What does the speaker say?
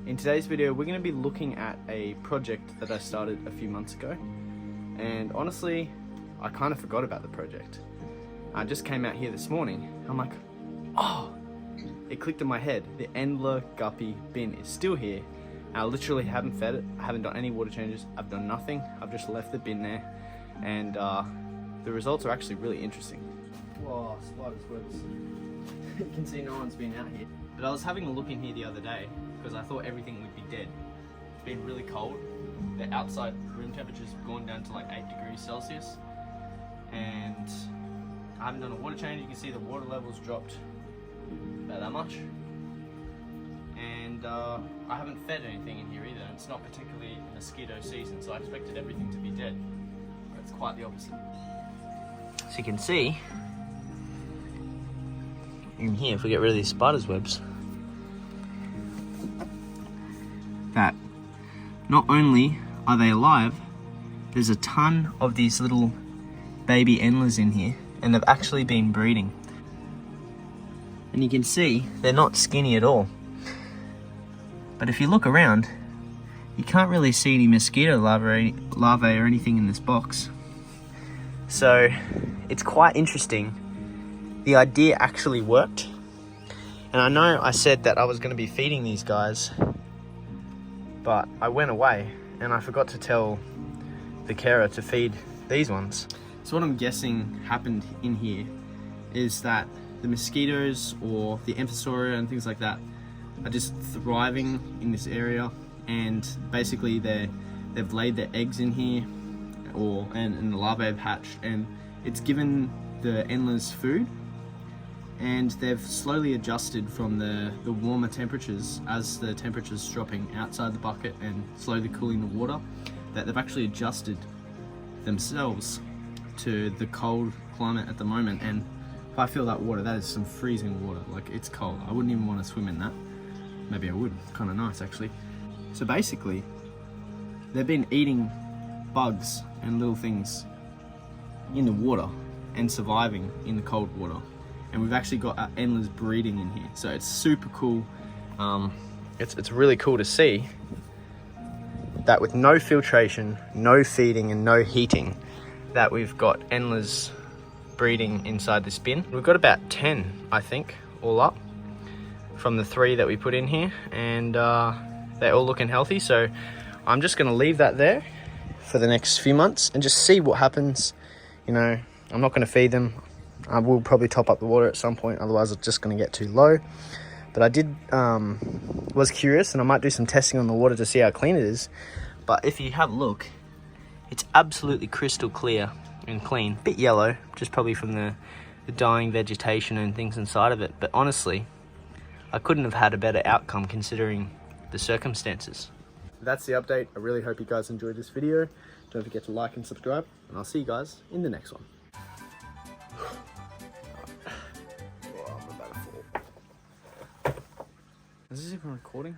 In today's video, we're going to be looking at a project that I started a few months ago, and honestly, I kind of forgot about the project. I just came out here this morning. I'm like, oh, it clicked in my head. The endler guppy bin is still here. I literally haven't fed it. I haven't done any water changes. I've done nothing. I've just left the bin there, and the results are actually really interesting. Whoa, spiders webs. You can see no one's been out here. But I was having a look in here the other day because I thought everything would be dead. It's been really cold. The outside room temperature's gone down to like 8 degrees Celsius, and I haven't done a water change. You can see the water levels dropped about that much, and I haven't fed anything in here either. And it's not particularly mosquito season, so I expected everything to be dead, but it's quite the opposite. So you can see in here, if we get rid of these spiders webs, that not only are they alive, there's a ton of these little baby endlers in here, and they've actually been breeding. And you can see they're not skinny at all. But if you look around, you can't really see any mosquito larvae or anything in this box. So it's quite interesting. The idea actually worked. And I know I said that I was going to be feeding these guys, but I went away and I forgot to tell the carer to feed these ones. So what I'm guessing happened in here is that the mosquitoes or the Amphisauria and things like that are just thriving in this area, and basically they've laid their eggs in here, and the larvae have hatched, and it's given the endlers food, and they've slowly adjusted from the warmer temperatures as the temperature's dropping outside the bucket and slowly cooling the water, that they've actually adjusted themselves to the cold climate at the moment. And if I feel that water, that is some freezing water. Like, it's cold. I wouldn't even want to swim in that. Maybe I would. Kind of nice, actually. So basically, they've been eating bugs and little things in the water and surviving in the cold water. And we've actually got our endlers breeding in here. So it's super cool. It's really cool to see that with no filtration, no feeding, and no heating, that we've got endlers breeding inside this bin. We've got about 10, I think, all up from the 3 that we put in here, and they're all looking healthy. So I'm just going to leave that there for the next few months and just see what happens. You know, I'm not going to feed them. I will probably top up the water at some point, otherwise it's just going to get too low. But I was curious, and I might do some testing on the water to see how clean it is. But if you have a look, it's absolutely crystal clear and clean. Bit yellow, just probably from the dying vegetation and things inside of it. But honestly, I couldn't have had a better outcome considering the circumstances. That's the update. I really hope you guys enjoyed this video. Don't forget to like and subscribe, and I'll see you guys in the next one. Is this even recording?